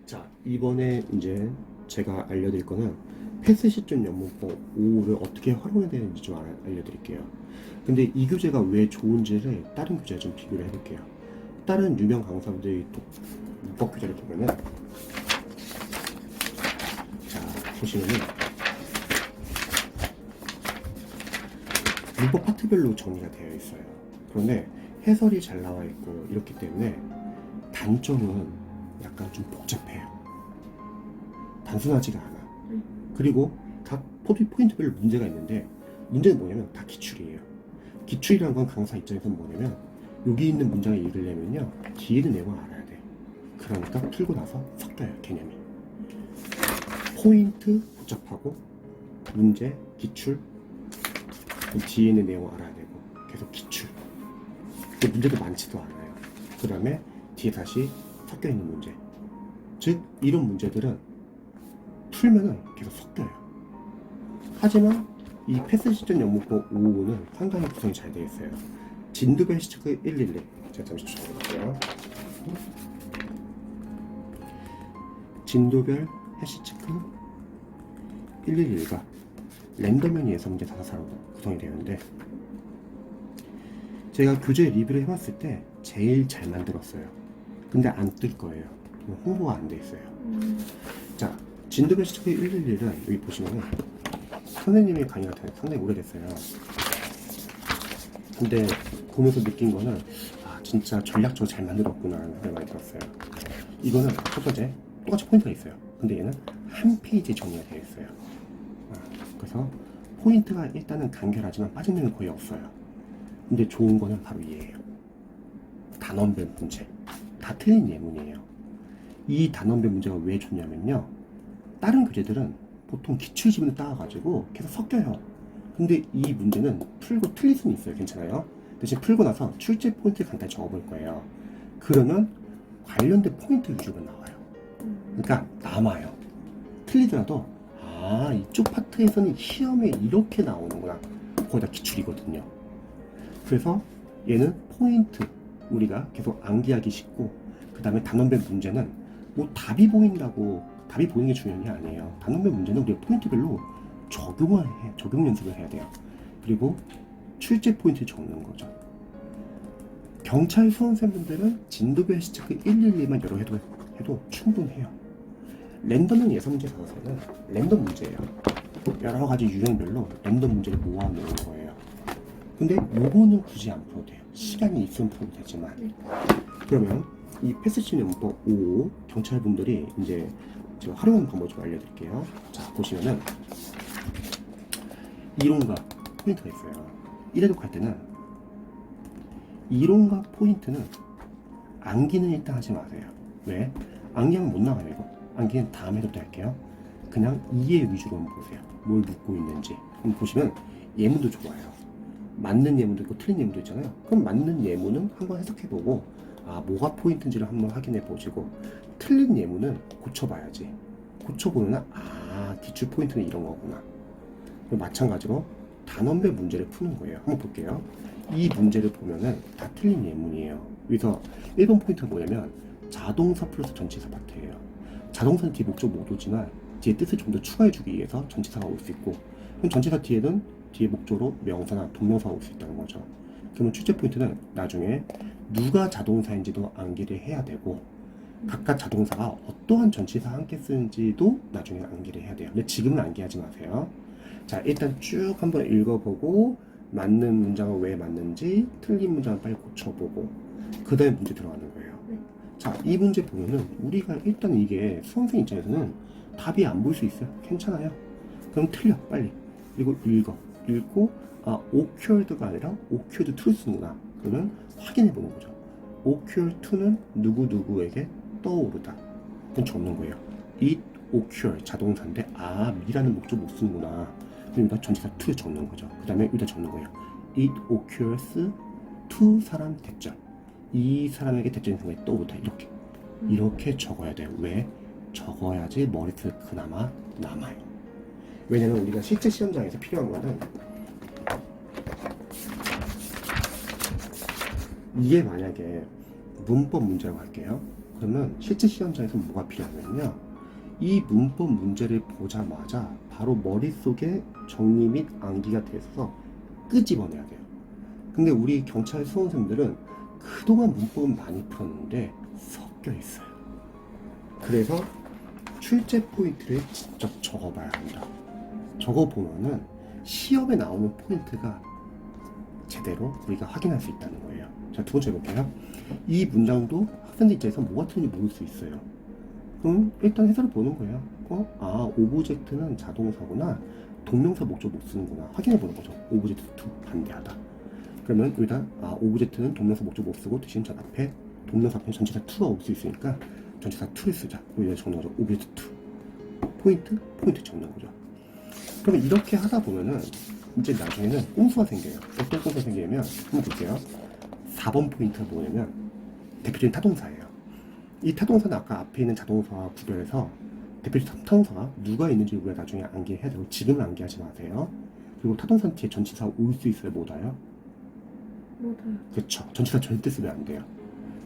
자, 이번에 이제 제가 알려드릴 거는 패스 시점 연문법 5를 어떻게 활용해야 되는지 좀 알려드릴게요. 근데 이 교재가 왜 좋은지를 다른 교재와 좀 비교를 해볼게요. 다른 유명 강사분들의 문법 교재를 보면은, 자, 보시면은 문법 파트별로 정리가 되어 있어요. 그런데 해설이 잘 나와 있고 이렇기 때문에 단점은 약간 좀 복잡해요. 단순하지가 않아. 그리고 각 포인트별로 문제가 있는데, 문제는 뭐냐면 다 기출이에요. 기출이란 건 강사 입장에서는 뭐냐면, 여기 있는 문장을 읽으려면요 뒤에 있는 내용을 알아야 돼. 그러니까 풀고 나서 섞여요, 개념이. 포인트 복잡하고, 문제, 기출, 뒤에 있는 내용을 알아야 되고, 계속 기출. 문제도 많지도 않아요. 그 다음에 뒤에 다시 섞여 있는 문제. 즉 이런 문제들은 풀면은 계속 섞여요. 하지만 이 패스 시점 연문법 5는 상당히 구성이 잘 되어 있어요. 진도별 해시체크 111. 제가 잠시 찾아볼게요. 진도별 해시체크 111과 랜덤형 예서 문제 444로 구성이 되는데, 제가 교재 리뷰를 해봤을 때 제일 잘 만들었어요. 근데 안 뜰 거예요. 홍보가 안 돼 있어요. 자, 진도별 해시체크 111은 여기 보시면은 선생님의 강의가 상당히 오래됐어요. 근데 보면서 느낀 거는, 아, 진짜 전략적으로 잘 만들었구나 라는 생각이 많이 들었어요. 이거는 첫 번째 똑같이 포인트가 있어요. 근데 얘는 한 페이지에 정리가 되어 있어요. 그래서 포인트가 일단은 간결하지만 빠진 내용은 거의 없어요. 근데 좋은 거는 바로 얘예요. 단원별 문제. 다 틀린 예문이에요. 이 단원별 문제가 왜 좋냐면요, 다른 교재들은 보통 기출 지문을 따와가지고 계속 섞여요. 근데 이 문제는 풀고 틀릴 수는 있어요. 괜찮아요. 대신 풀고 나서 출제 포인트를 간단히 적어볼 거예요. 그러면 관련된 포인트 위주로 나와요. 그러니까 남아요. 틀리더라도, 아, 이쪽 파트에서는 시험에 이렇게 나오는구나. 거의 다 기출이거든요. 그래서 얘는 포인트, 우리가 계속 암기하기 쉽고, 그 다음에 단원별 문제는 뭐 답이 보이는 게 중요한 게 아니에요. 단원별 문제는 우리가 포인트별로 적용 연습을 해야 돼요. 그리고 출제 포인트 적는 거죠. 경찰 수험생분들은 진도별 해시체크 112만 여러 해도 충분해요. 랜덤형 예서 문제 444는 랜덤 문제예요. 여러 가지 유형별로 랜덤 문제를 모아놓은 거예요. 근데 요거는 굳이 안 풀어도 돼요. 시간이 있으면 풀어도 되지만. 그러면 이 패스 시점 연문법 5 경찰분들이 이제 제가 활용하는 방법 좀 알려드릴게요. 자, 보시면은 이론과 포인트가 있어요. 1회독 할 때는 이론과 포인트는 암기는 일단 하지 마세요. 왜? 암기하면 못 나가요. 이거 암기는 다음 회독 때 할게요. 그냥 이해 위주로 한번 보세요. 뭘 묻고 있는지. 그럼 보시면 예문도 좋아요. 맞는 예문도 있고 틀린 예문도 있잖아요. 그럼 맞는 예문은 한번 해석해보고, 아, 뭐가 포인트인지를 한번 확인해 보시고, 틀린 예문은 고쳐봐야지. 고쳐보면, 아, 기출 포인트는 이런 거구나. 마찬가지로 단원별 문제를 푸는 거예요. 한번 볼게요. 이 문제를 보면은 다 틀린 예문이에요. 여기서 1번 포인트가 뭐냐면 자동사 플러스 전치사 파트예요. 자동사는 뒤에 목적 못 오지만 뒤에 뜻을 좀 더 추가해주기 위해서 전치사가 올 수 있고, 그럼 전치사 뒤에는 뒤에 목적으로 명사나 동명사가 올 수 있다는 거죠. 그러면 출제 포인트는 나중에 누가 자동사인지도 암기를 해야 되고, 각각 자동사가 어떠한 전치사 함께 쓰는지도 나중에 암기를 해야 돼요. 근데 지금은 암기하지 마세요. 자, 일단 쭉 한번 읽어보고, 맞는 문장은 왜 맞는지, 틀린 문장은 빨리 고쳐보고, 그 다음에 문제 들어가는 거예요. 자, 이 문제 보면은 우리가 일단 이게 수험생 입장에서는 답이 안 보일 수 있어요. 괜찮아요. 그럼 틀려, 빨리. 그리고 읽고, 아, occurred가 아니라 occurred to 쓰는구나. 그러면 확인해 보는 거죠. occur to는 누구누구에게 떠오르다. 그건 적는 거예요. it occur 자동사인데, 아, 미라는 목적 못 쓰는구나. 그럼 여기다 전치사 to 적는 거죠. 그 다음에 여기다 적는 거예요. it occurs to 사람 대절. 이 사람에게 대절인 생각이 떠오르다. 이렇게 적어야 돼요. 왜? 적어야지 머릿속에 그나마 남아요. 왜냐면 우리가 실제 시험장에서 필요한 거는, 이게 만약에 문법 문제라고 할게요. 그러면 실제 시험장에서 뭐가 필요하면요, 이 문법 문제를 보자마자 바로 머릿속에 정리 및 암기가 돼서 끄집어내야 돼요. 근데 우리 경찰 수험생들은 그동안 문법은 많이 풀었는데 섞여 있어요. 그래서 출제 포인트를 직접 적어봐야 한다. 적어보면은 시험에 나오는 포인트가 제대로 우리가 확인할 수 있다는 거예요. 자, 두 번째 볼게요. 이 문장도 학생들 입장에서 뭐가 틀린지 모를 수 있어요. 그럼 일단 해설을 보는 거예요. 오브젝트는 자동사구나. 동명사 목적 못 쓰는구나. 확인해 보는 거죠. 오브젝트 to 반대하다. 그러면 여기다 오브젝트는 동명사 목적 못 쓰고 대신 전 앞에 동명사 앞에 전치사 to가 올 수 있으니까 전치사 to를 쓰자. 여기다 적는 거죠. 오브젝트 to. 포인트 적는 거죠. 그러면 이렇게 하다 보면은 이제 나중에는 꼼수가 생겨요. 어떤 꼼수가 생기냐면 한번 볼게요. 4번 포인트가 뭐냐면 대표적인 타동사예요. 이 타동사는 아까 앞에 있는 자동사와 구별해서 대표적인 타동사가 누가 있는지 우리가 나중에 암기해야 되고 지금은 암기하지 마세요. 그리고 타동사 뒤에 전치사 올 수 있어요? 못 와요? 못 와요. 그렇죠. 전치사 절대 쓰면 안 돼요.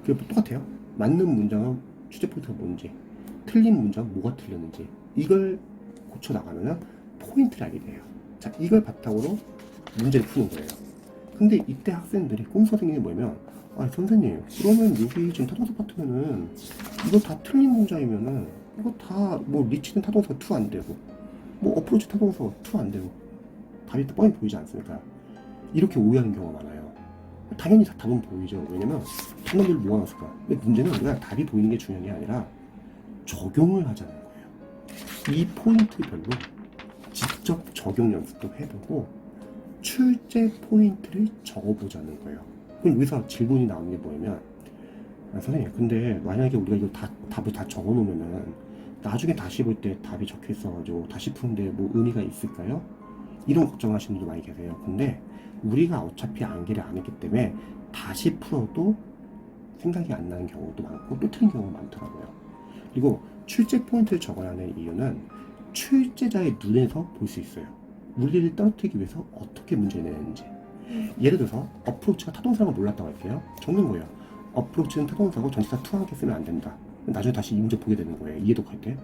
그리고 똑같아요. 맞는 문장은 출제 포인트가 뭔지, 틀린 문장 뭐가 틀렸는지 이걸 고쳐 나가면은 포인트를 알게 돼요. 자, 이걸 바탕으로 문제를 푸는 거예요. 근데 이때 학생들이 꼼수가 생기는 게 뭐냐면, 선생님, 그러면 여기 지금 타동사 파트면은 이거 다 틀린 문장이면은 이거 다 뭐 리치는 타동사가 2 안 되고 뭐 어프로치 타동사가 2 안 되고 답이 뻔히 보이지 않습니까? 이렇게 오해하는 경우가 많아요. 당연히 답은 보이죠. 왜냐면 정답을 모아놨을까. 근데 문제는 우리가 답이 보이는 게 중요한 게 아니라 적용을 하자는 거예요. 이 포인트별로 직접 적용 연습도 해보고 출제 포인트를 적어보자는 거예요. 그럼 여기서 질문이 나오는 게 뭐냐면, 선생님, 근데 만약에 우리가 이거 답을 다 적어놓으면은 나중에 다시 볼 때 답이 적혀 있어가지고 다시 푸는데 뭐 의미가 있을까요? 이런 걱정하시는 분들 많이 계세요. 근데 우리가 어차피 암기를 안 했기 때문에 다시 풀어도 생각이 안 나는 경우도 많고 또 틀린 경우가 많더라고요. 그리고 출제 포인트를 적어야 하는 이유는 출제자의 눈에서 볼 수 있어요. 우리를 떨어뜨리기 위해서 어떻게 문제를 내는지. 예를 들어서 어프로치가 타동사라는 걸 몰랐다고 할게요. 적는 거예요. 어프로치는 타동사고 전치사 to 함께 쓰면 안 된다. 나중에 다시 이 문제 보게 되는 거예요. 이해독할 때.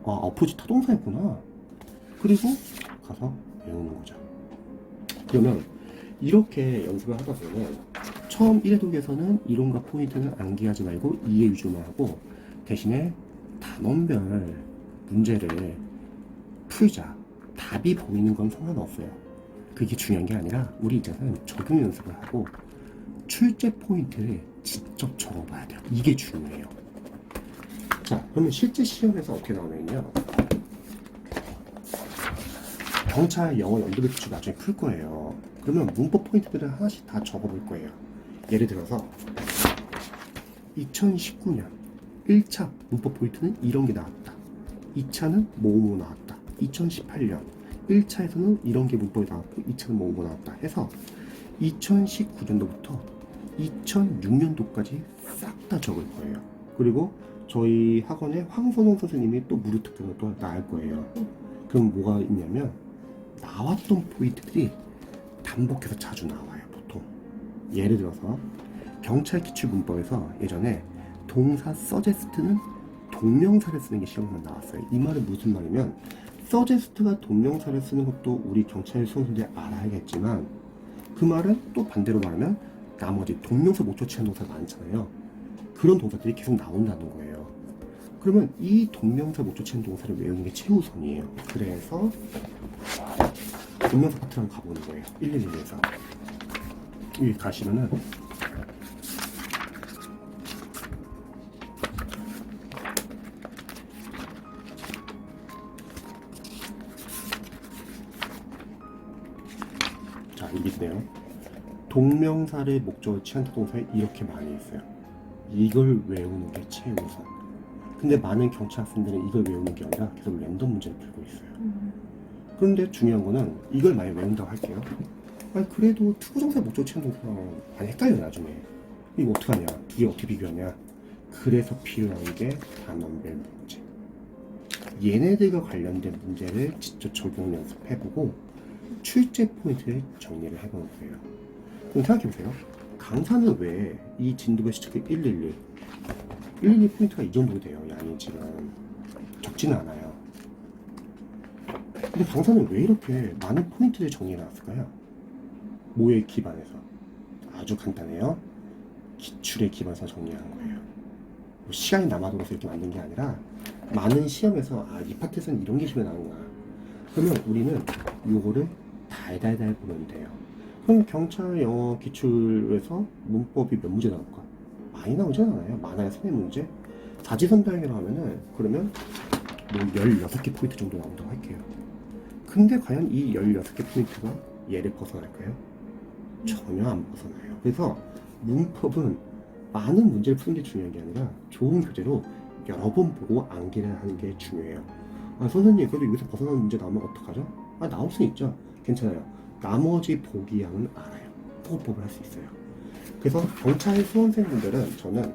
어프로치 타동사였구나. 그리고 가서 외우는 거죠. 그러면 이렇게 연습을 하다 보면 처음 1회독에서는 이론과 포인트는 암기하지 말고 이해 위주만 하고 대신에 단원별 문제를 풀자. 답이 보이는 건 상관없어요. 그게 중요한 게 아니라 우리 입장에서는 적용 연습을 하고 출제 포인트를 직접 적어봐야 돼요. 이게 중요해요. 자, 그러면 실제 시험에서 어떻게 나오냐면요. 경찰 영어 연도별 기출 나중에 풀 거예요. 그러면 문법 포인트들을 하나씩 다 적어볼 거예요. 예를 들어서 2019년 1차 문법 포인트는 이런 게 나왔다. 2차는 뭐뭐 나왔다. 2018년 1차에서는 이런 게 문법이 나왔고 2차는 뭐뭐 나왔다 해서 2019년도부터 2006년도까지 싹 다 적을 거예요. 그리고 저희 학원에 황선홍 선생님이 또 무료 특강을 또 나갈 거예요. 그럼 뭐가 있냐면 나왔던 포인트들이 반복해서 자주 나와요. 보통 예를 들어서 경찰 기출 문법에서 예전에 동사 suggest는 동명사를 쓰는 게 시험에 나왔어요. 이 말은 무슨 말이면 suggest가 동명사를 쓰는 것도 우리 경찰 수험생들이 알아야겠지만 그 말은 또 반대로 말하면 나머지 동명사 목적 취한 동사가 많잖아요. 그런 동사들이 계속 나온다는 거예요. 그러면 이 동명사 목적 취한 동사를 외우는 게 최우선이에요. 그래서 동명사 파트를 가보는 거예요. 111에서 여기 가시면은 자, 여기 있네요. 동명사를 목적으로 취한 타동사에 이렇게 많이 있어요. 이걸 외우는 게 최우선. 근데 많은 경찰 학생들은 이걸 외우는 게 아니라 계속 랜덤 문제를 풀고 있어요. 그런데 중요한 거는 이걸 많이 외운다고 할게요. 그래도 투부정사 목적 취한 동사 많이 헷갈려 나중에. 이거 어떡하냐? 두 개 어떻게 비교하냐? 그래서 필요한 게 단원별 문제. 얘네들과 관련된 문제를 직접 적용 연습해보고 출제 포인트를 정리를 해보는 거예요. 그럼 생각해보세요. 강사는 왜 이 진도별 시책을 111 112 포인트가 이 정도 돼요. 양이 지금 적지는 않아요. 근데 강사는 왜 이렇게 많은 포인트를 정리해 놨을까요? 뭐에 기반해서? 아주 간단해요. 기출에 기반해서 정리한 거예요. 뭐 시간이 남아도서 이렇게 만든 게 아니라 많은 시험에서 이 파트에서는 이런 게 시험에 나오구나. 그러면 우리는 요거를 달달달 보면 돼요. 그럼 경찰 영어 기출에서 문법이 몇 문제 나올까? 많이 나오진 않아요. 많아야 3문제. 사지선다형이라고 하면은 그러면 뭐 16개 포인트 정도 나온다고 할게요. 근데 과연 이 16개 포인트가 얘를 벗어날까요? 전혀 안 벗어나요. 그래서 문법은 많은 문제를 푸는 게 중요한 게 아니라 좋은 교재로 여러 번 보고 암기를 하는 게 중요해요. 선생님, 그래도 여기서 벗어나는 문제 나오면 어떡하죠? 나올 수 있죠. 괜찮아요. 나머지 보기 양은 알아요. 호흡법을 할 수 있어요. 그래서 경찰 수험생분들은 저는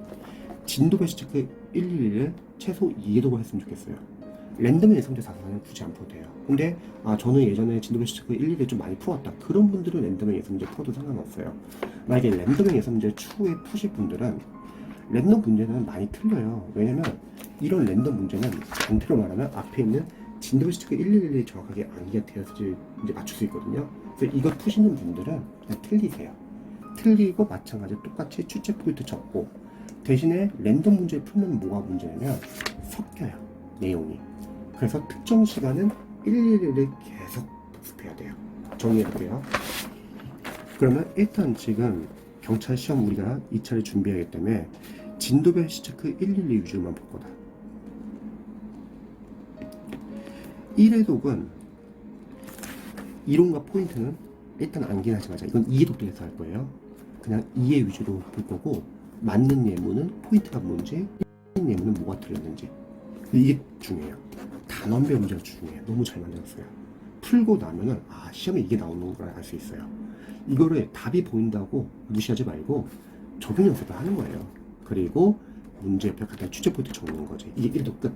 진도 배치 체크 111을 최소 2회독을 했으면 좋겠어요. 랜덤 예상제 4사는 굳이 안 풀어도 돼요. 근데 저는 예전에 진도 배치 체크 111을 좀 많이 풀었다. 그런 분들은 랜덤 예상제 풀어도 상관없어요. 만약에 랜덤 예상제 추후에 푸실 분들은 랜덤 문제는 많이 틀려요. 왜냐면 이런 랜덤 문제는 반대로 말하면 앞에 있는 진도 배치 체크 111이 정확하게 암기가 되어야지 이제 맞출 수 있거든요. 그래서 이거 푸시는 분들은 그냥 틀리세요. 틀리고 마찬가지로 똑같이 출제 포인트 적고 대신에 랜덤 문제를 풀면 뭐가 문제냐면 섞여요. 내용이. 그래서 특정 시간은 111을 계속 복습해야 돼요. 정리해볼게요. 그러면 일단 지금 경찰 시험 우리가 2차를 준비하기 때문에 진도별 시체크 112 위주로만 볼 거다. 1회독은 이론과 포인트는 일단 암기는 하지 마자. 이건 2회독에서 할 거예요. 그냥 2회 위주로 볼 거고 맞는 예문은 포인트가 뭔지, 틀린 예문은 뭐가 틀렸는지. 이게 중요해요. 단원별 문제가 중요해요. 너무 잘 만들었어요. 풀고 나면은 시험에 이게 나오는 걸 알 수 있어요. 이거를 답이 보인다고 무시하지 말고 적용 연습을 하는 거예요. 그리고 문제 옆에 갖다 출제 포인트 적는 거지. 이게 1도 끝.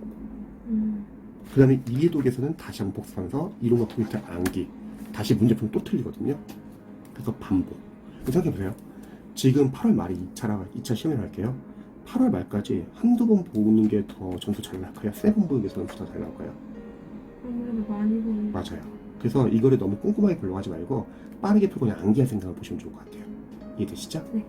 그 다음에 2회독에서는 다시 한번 복습하면서 이론과 포인트 암기. 다시 문제풀이 또 틀리거든요. 그래서 반복. 생각해보세요. 지금 8월 말에 2차 시험을 할게요. 8월 말까지 한두 번 보는 게 더 점수 잘 나올까요? 세 번 보는 게 점수 더 잘 나올까요? 아무래도 많이 보는. 맞아요. 그래서 이거를 너무 꼼꼼하게 보려고 하지 말고 빠르게 풀고 그냥 암기할 생각을 보시면 좋을 것 같아요. 이해되시죠? 네.